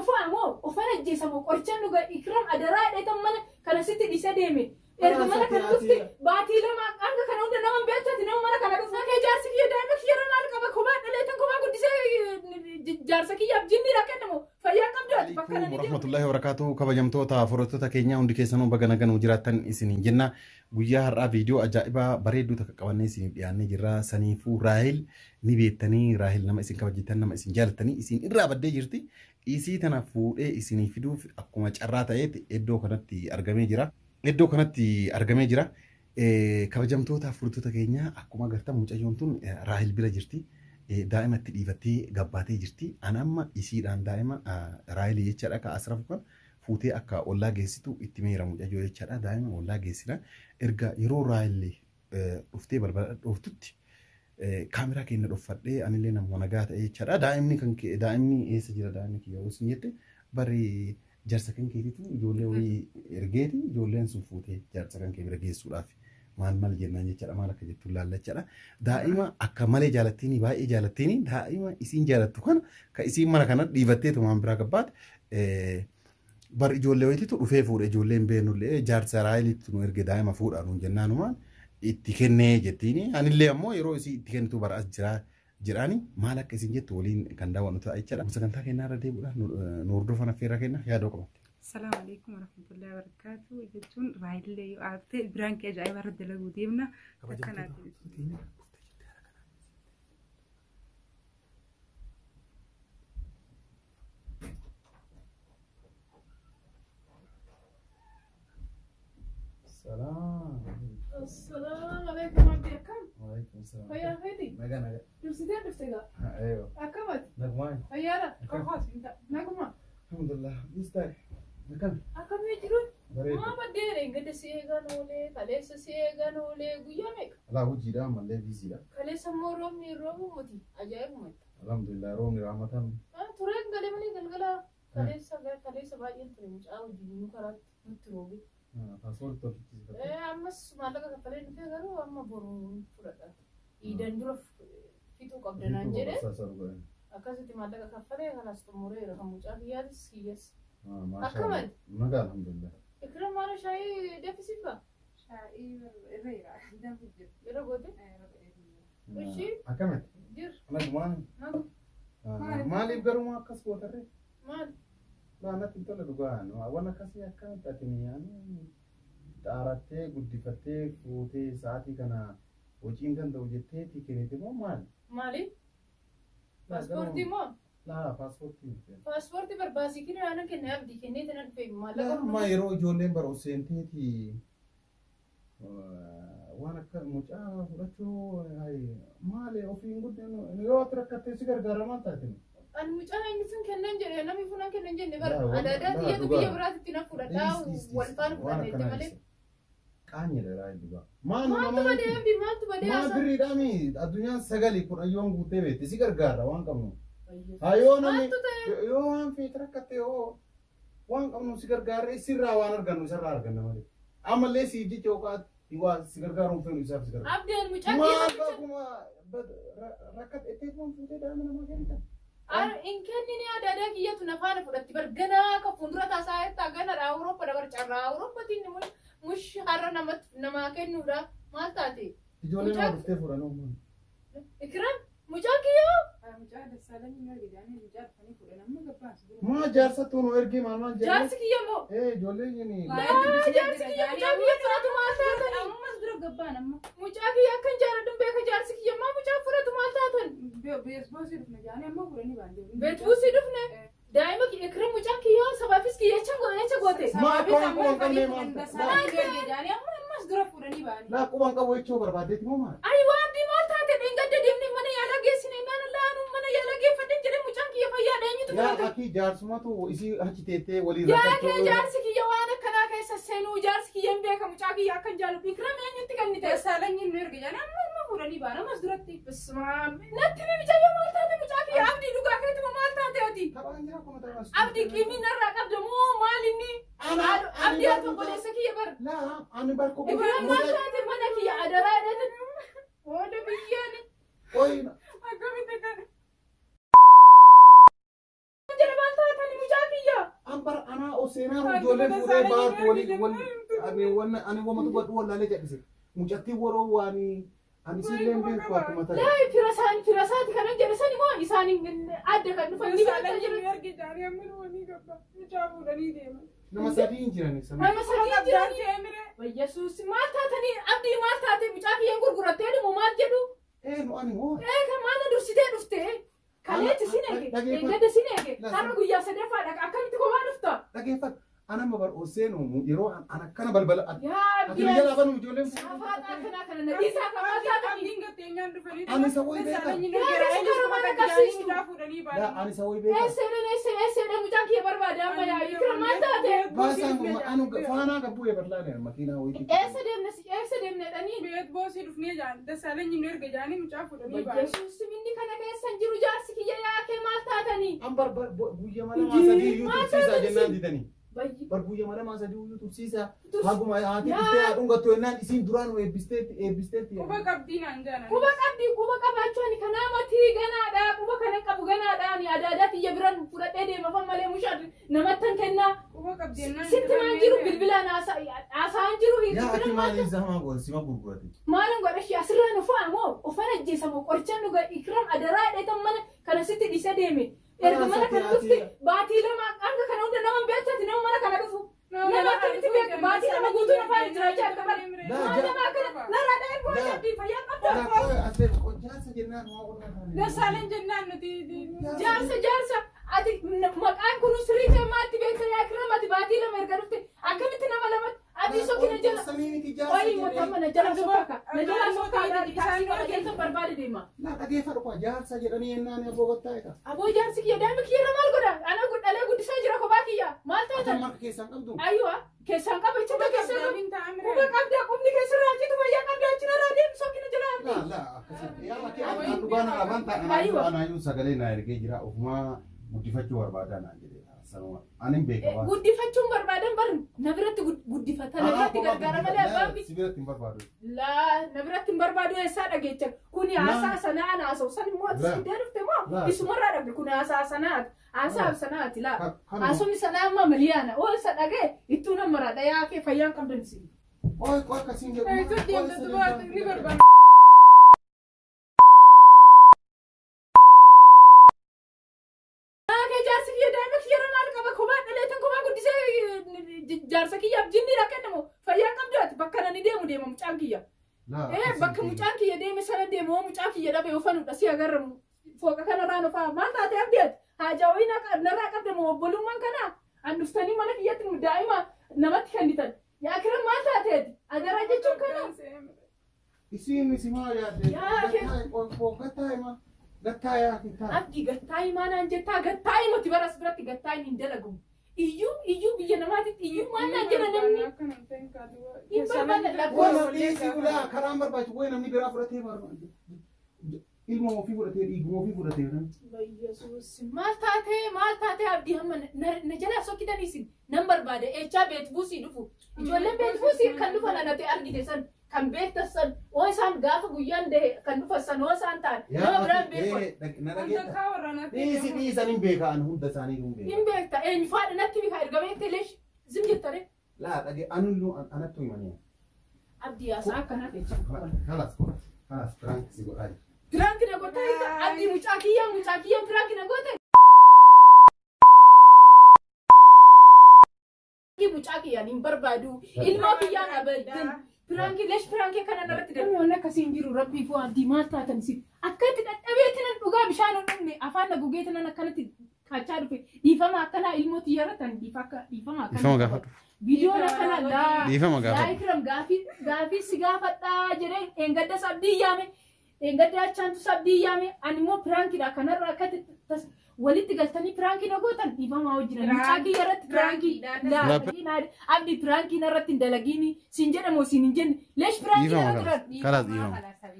فاهمه وفانا جسمه قرشان لو إكرام أدراء ده تمنا كان ستي دي سديمي إرجع منا كان لفتي باتي لما أنك كان عند نام بيتها تنام منا كان لفتي كي جارسك يا دائما كي رنا لك بكمان لا تنكما قد سي جارسك يا بجني لكنمو فيا كم جات بكنا ورحمة الله وبركاته كبجمتو تافرتو تكينيا عندك سنو بجنا جنو جراتن إسنين جنا ويا هرا فيديو أجائبا بريدو تكواني سين يعني جرا سنيفو راهل نبيتني راهل نما إسين كبجتن نما إسين جالتني إسين إرا بدي جرتي إسي تنافو إسين فيديو أكو مجراتا إدو كنتي أرجمي جرا إدو كنتي أرجمي جرا كبجمتو تافرتو تكينيا أكو ما قرتا مجايونتون راهل بلا جرتي دائما تليفتي قباتي جرتي أنا أما يصير عن دائما رايلي يشترك كأسرف كان فوتي أكا ولا جيسيتو اتميرا مجاجو يشترك دائما ولا جيسينا إرجع يرو رايلي أفتي بربر أفتوتي كاميرا كينا رفضي أنا لينا مناقات يشترك دائما كان دائما سجل دائما كي يوسنيته بري جرسكن كيريتو جولي وي إرجيتي جولين سوفوتي جرسكن كيبر جيسو رافي مال جنان يجرا مالك جتو لا جرا دائما أكمل جالتيني باي جالتيني دائما إسين جالتو كان كإسين مانا كانت ديفتي تمام براقبات بار إجولة ويتي تو رفيع فور إجولين بينو ليه جار سرايلي تنويرج دائما فور أرون جنانو مان إتكنة جتيني أنا اللي أمو يرو إسي إتكنة تو براس جراني مالك إسين جتولين كندا ونوتو أي جرا مسكن تا كنا ردي بولا نوردو فنا فيرا كنا يا دوكم السلام عليكم ورحمة الله وبركاته. جتون رايد لي وعرفت برانك جاي ورد له وديمنا كنا السلام عليكم عبد الكم وعليكم السلام هيا هيدي نجا درستين درستيغا أيوه أكمل نجمعين هيا لا خلاص انت نجمع الحمد لله مستريح نكمل أكمل يجرون بريد ما بدير قد سيغا نولي كليس سيغا نولي قيامك لا هو جيران من ليه بيزي لا كليس مورم يروم متي أجايب مت الحمد لله رومي رحمتهم تريد قال مني قلقلا كليس باين تريمش أو جينو كرات متروبي فاصول تو أمس مالك كفلين في غيره أما برون فردا إيدن دروف فيتو قبلنا نجده أكاسة مالك كفلين خلاص تموري رقم مجابيات سيس ما شاء الله نجا الحمد لله إكرام ماله شاي دفسيفا شاي ريرا دم بجد يلا قدي وشي أكمل دير أنا جمان مالي بقرو ما كسبوا ترى مال لا أنا تنتظر دوغان وأنا كسي أكمل تاتني يعني تعرفتي قدفتي فوتي ساعتي كنا وجين كان دوجتي تكني تبغى مال مالي باسبورتي ما لا باسبورتي برباسي كنا أنا كنا أبدي كنا تنان في مال لا ما يرو جولين بروسنتي تي وانا كمجا فرشو هاي مالي وفين قد إنه يو أتركت تسير غرامات تاتني أنا مجانا إنسان كنا نجري أنا ميفونا كنا نجري بر أنا داتي يا تبي يبرات تنافورا دا والفان فلان يتملك كاني راي دوغا ما تبدي أبدي ما تبدي ما أصلا دري دامي الدنيا سجالي كون أيام قوتي بيت تسير غرا وان كمو ayo nami yo an fitra kate yo wan kamno sigar gar sirra wanar ganu sarra argan namali amalle siji choka iwa sigar garum fe misar sigar abdel mujaki ma ba kuma rakat etet mon fute da mana magenta ar in kennini adada kiyatu nafana fudatti bargana ka fundura ta sayta gana da Europa da bar charra Europa tin mush harra nama kennuda maltate tijole ma rufte furano ikram mujaki yo مجاهد السالمي ما جداني مجاهد فني فلان ما قباس ما جالسة تون ويرجي مالما جالسك يمو إيه جولي يعني لا جالسك يمو مجاهد يفرط مالتاتن أما مصدر قبان أما مجاهد يكن جاردن بيك جالسك يمو مجاهد فرط مالتاتن بيسبوسي دفنا جاني أما فلاني باندي بيتبوسي دفنا دائما إكرم مجاهد يو سبافيس كي يچغوتي ما كون كم ما جاني أما مصدر فلاني باندي لا كمان كم ويشوا بربادي تمو ما أيوة دي مالتاتن إنقد ديمني من يالا جيسني نانا لانو من يالا جيفتن جري مجاهد يفيا ديني لا أكيد جارسما تو إسي هتشتى ولي يا كي جارسك يوانا كنا كيس سينو جارسك يمبيك مجاهد يكن جالو إكرم يعني تكني تسالني نرجع جاني أما فلاني بانا مصدرتي بس ما نتني مجاهد مالتاتن مجاهد عبدي لوكا كريت مالتاتن أودي عبدي كيمي نرى قبل مو مالني أنا عبدي أتوقع لسك يبر لا أنا بركو إكرام مالتاتن منك يا أدرا ولا بيجاني وين أقوم تكن جل مالتاتن مجاهد Osena jole fure baat ani wama tu buat wala le jadi mucati woro wani ani silen ben ko akuma ta لا firasaan kana jedhe sani moo isaanin adda kan dhufan ni Saalan jiru ergi jaaree amma wani gabba. Mucaa fuudhanii deeman. nama sadii jirani sana nama sadii jirani Yesuus maal taatanii abdii maal taate mucaa kiyyeen gurgurattee dhumu maal jedhu no ani mo kan maana dursitee dhufte kaleetti sinege eeggadde sinege har'a guyyaa sadaffaadha akkamitti kophaa dhufta dhageeffat ana mabar Oseno yeroo ana kana balbala yaa ati biyya lafa nu ijoolleen afaan akkana kana nadiisaa kan maal taatanii Dinga teenyaan dhufanii. ani sawoi beeka ani sawoi beeka eesseedha mucaan kiyya barbaade amma yaa ikra maal taate baasaan kun anu faanaa qabu ebarlaane makiinaa wayiti eessa deemneedhanii Beet boosii dhufnee jaan dasaaleen nyimne erga jaanii mucaa fuudhanii baay'ee. Yesuus minni kana keessan jiru jaarsi kiyya yaakee maal taatanii an barbar guyya mala maasadii iyyuu tursiisaa jennaan didanii bar guyya mala maasadii iyyuu tursiisaa haguma haati bittee haadhungattu ennaan isiin duraan eebbisteetti Quba qabdii naan jaanan. quba qabdi quba qabaachuun kanaa matii ganaadha quba kana qabu ganaadhaan adaadaa kiyya biran fudhadhee deemafan malee mushaa namattan kennaa Quba qabdii naan. sitti maan jiru bilbilaan haasaan jiru yaa ati maaliif zamaa goonsima gurgurate maalin godhashi asirraan ufaa moo ufan ajjeesamu qorichaan dhuga ikram adaraa dheetan mana kana sitti dhise deeme erga mana kana dhufte baatii lama hanga kana hunda nama beektaati nama mana kana dhufu nama akkamitti beekta baatii lama guutuu nafaan jiraachaa akka bare nama akkana narraa dha'ee booda abdii fayyaa qabda jaarsa jennaan Dasaaleen jennaan nuti. jaarsa ati maqaan kun sirrii ta'e maatti beekta yaa ikram ati baatii lama erga dhufte akkamitti nama lamatti ati sokkina jala Wai mutamma na jala sokka na jala sokka isaan yoo keessa barbaade deema na dhageeffadhu kwa jaarsa jedhanii ennaan aboo gottaa'edha aboo jaarsi kiyya daa'ima kiyya maal godha ana guddalee guddisaa jira kophaa kiyya maal taatan marka keessaan qabdu ayyuwa keessaan qaba itti keessaa Daabin taa'amre. quba qabda qubni keessa raajitu fayyaa qabda achina raadeen sokkina jala abdi la akkasitti yaa ati an dhugaana qaban ta'an anaayyuu sagalee na ergee jira ofumaa guddifachuu barbaadaa naan jedhe sanuma anin beeka waan guddifachuun barbaadan bar na biratti guddifata na biratti gargaara malee abbaan bi si biratti hin barbaadu laa na biratti hin barbaadu eessaa dhageecha kuni haasaa sanaa naasoo san immoo ati siidee dhufte moo isumarraa dhabde kun haasaa sanaati haasaaf sanaati laa haasofni sanaa amma miliyaana oo isa dhagee ittuu nama raadha yaa kee fayyaan qabdan si oy qoy akkasiin Eetu deemta jedhu dubaatu ni barbaada. jaarsi kiyya daa'ima kiyya maal qaba kophaa dhaleetan kophaa guddisee jaarsa kiyyaaf jinni kennamu fayyaa qabdu ati bakka nani deema mucaan kiyya bakka mucaan kiyya deeme sana deema mucaa kiyya dhabe ofanudha si agarramu fooqa kanarraa nufaa maal taate abdii ati haajawii narraa qabdamu obbolummaan kana an dhuftanii mana kiyyatti daa'ima namatti kennitan yaa kiran maal taate ati adaraa jechuun kana isiin isimaa yaadde gattaayaa kitaa abdii gattaayi maanaan jettaa gattaayi moti baras biratti gattaayi hin dalagamu iyyuu biyya namaatitti iyyuu maanaan jedha namni hin barbaanne Wala dhiisii ulaa karaan barbaachisu wayi namni biraa fudhatee ilma ofii fudhatee dhiiguma ofii fudhatee Yesuus maal taatee abdii hamma na jalaa sokkitaniisin nan barbaade echaa beetbuusii dhufu ijoolleen beetbuusii kan dhufan anate argite san kan beektas san oo isaan gaafa guyyaan dahe kan dhufan san oo isaan ta'an nama biraan beekon dhiisan hin beekaan hunda isaanii hin beekta eenyu faadha natti bika erga beekte leesh zim jettare laa dhage anullu anattu himanii abdii haasaa akkanaa jecha kalas prank si godhaani Prank na gote abdi mucaa kiyya prank na gote. Mucaa kiyya ni barbaadu ilma kiyya na badin prank lesh prank kana narratti darbu wanna kasiin jiru rabbi fu abdi maal taatan si akkatti dadhabeetinan dhugaa bishaan dhumne afaan na gugeetinan akkanatti kaachaa dhufe dhiifama akkana ilmooti yaratan dhiifama ifama gaafadhu Video na kana la dhiifama gaafadhu ikram gaafii si gaafadhaa jedhee engadda sabdii yaame engadda achantu sabdii yaame animmoo prankiidha kanarraa akkatti walitti galtanii pirankii na gootan dhiifamaa hojjiran mucaa kiyya irratti pirankii abdi pirankii narratti hin dalagiini siin jedhamoo siin hin jenne leesh pirankii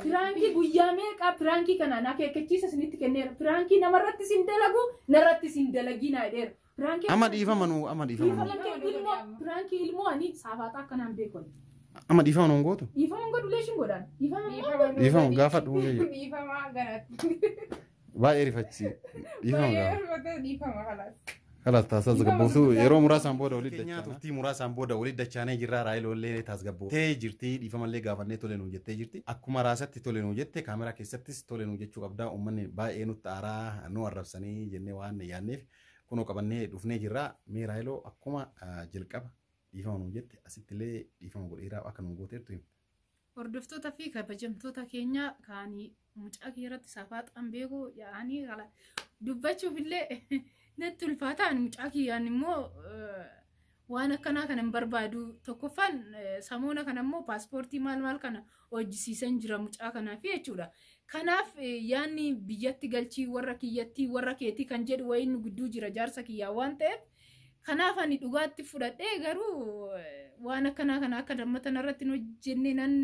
pirankii guyyaa meeqaa pirankii kanaan akeekkachiisa isinitti kenneera pirankii namarratti siin dalagu narratti siin dalagiina jedheera pirankii amma dhiifamanu pirankii ilmoo ani saafaataa akkanaan beekon amma dhiifamanu gootu dhiifaman godhu leeshin godhaan dhiifamu gaafadhu dhiifamaa ganatti baay'ee rifachi dhiifama kalas خلاص tasgabbuutu yeroo muraasaan booda walitti dachaa turtii muraasaan booda walitti dachaanee jirra Raahil ollee tasgabbu tee jirti dhiifamallee gaafannee tole nu jettee jirti akkuma raasatti tole nu jette kaameraa keessattis tole nu jechuu qabdaa uummanni baay'ee nutti aaraa nu arrabsanii jennee waan yaanneef kunoo qabannee dhufnee jirra mee Raahiloo akkuma jalqaba dhiifama nu jette asittillee dhiifama godheeraa akka nu gooteertu hima. Hordoftoota fi kabajamtoota keenya kaanii mucaa keerratti safaaxaan beeku yaa'anii dubbachuuf illee natti ulfaataan mucaa kiyyaan immoo waan akkanaa kana hin barbaadu tokkoffaan samoona kana immoo paaspoortii maal kana hojjisiisan jira mucaa kanaaf jechuudha. Kanaaf yaanni biyyatti galchii warra kiyyatti warra keetii kan jedhu wayiin gudduu jira jaarsa kiyyaa waan ta'eef kanaaf ani dhugaatti fudhadhee garuu waan akkanaa kana akka dammatan irratti hojjenne nan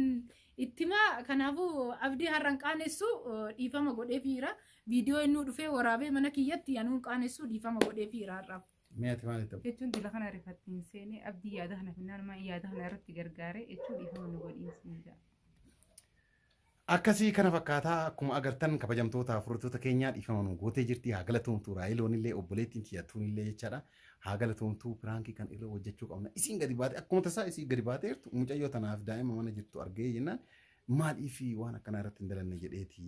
ittima kanaafuu abdii har'an qaanessu dhiifama godhee fiira viidiyoo inni dhufee waraabee mana kiyyatti yanuun qaanessu dhiifama godhee fiira har'aaf. Meeti maal ta'u? Jechuun dila kana rifattiin seenee abdii yaada kana finnaan maa yaada kana irratti gargaaree jechuun dhiifama nu godhiinsi jira. Akkasii kana fakkaataa akkuma agartan kabajamtoota furtoota keenyaa dhiifama nu gootee jirti haa galatoomtu Raahiloon illee obboleettiin tiyyattuun illee jechaadha haa galatoomtu piraankii kan irra hojjechuu qabna isiin gadi baate akkuma tasaa isiin gadi baateertu mucayyoo tanaaf daa'ima mana jirtu argee jennaan maaliif waan akkanaa irratti hin dalanne jedheeti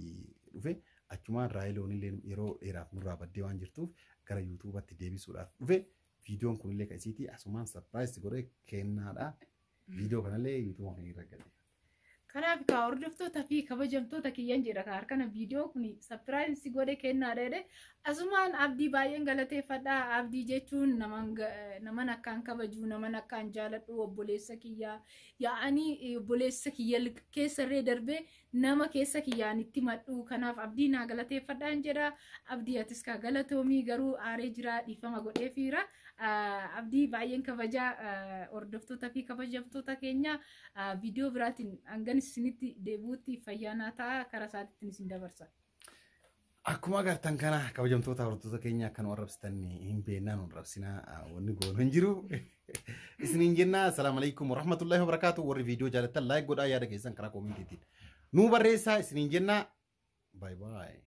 dhufe achumaan Raahiloon illee yeroo dheeraaf nurraa baddee waan jirtuuf gara yuutuubatti deebisuudhaaf dhufe viidiyoon kun illee kan isiiti asumaan sarpiraayis godhee kennaadha viidiyoo kanallee yuutuuba kan irra gale. Kanaaf ka hordoftoota fi kabajamtoota kiyyan jedha ka harkana viidiyoo kun sapiraayisii godhe kennaadha jedhe asumaan abdii baay'een galateeffadha abdii jechuun naman akkaan kabaju naman akkaan jaaladhu obboleessa kiyyaa yaa'anii obboleessa kiyya keessarree darbee nama keessa kiyyaan itti madhu kanaaf abdii naa galateeffadhaan jedha abdii atis ka galatoomii garuu aaree jira dhiifama godhee fiira abdii baay'een kabajaa hordoftoota fi kabajamtoota keenya viidiyoo biraatiin hangan isinitti deebuutti fayyaanaa ta'a karaa isaatiitti isin dabarsa. Akkuma agartan kana kabajamtoota hordoftoota keenya kan warrabsitan hin beennaan warrabsinaa wanni goonu hin jiru. Isiniin jenna assalaamu alaykum warahmatullahi wabarakaatu warri viidiyoo jaalattan laayik godhaa yaada keessan karaa koomentiitiin. Nu barreessaa isiniin jenna bye bye.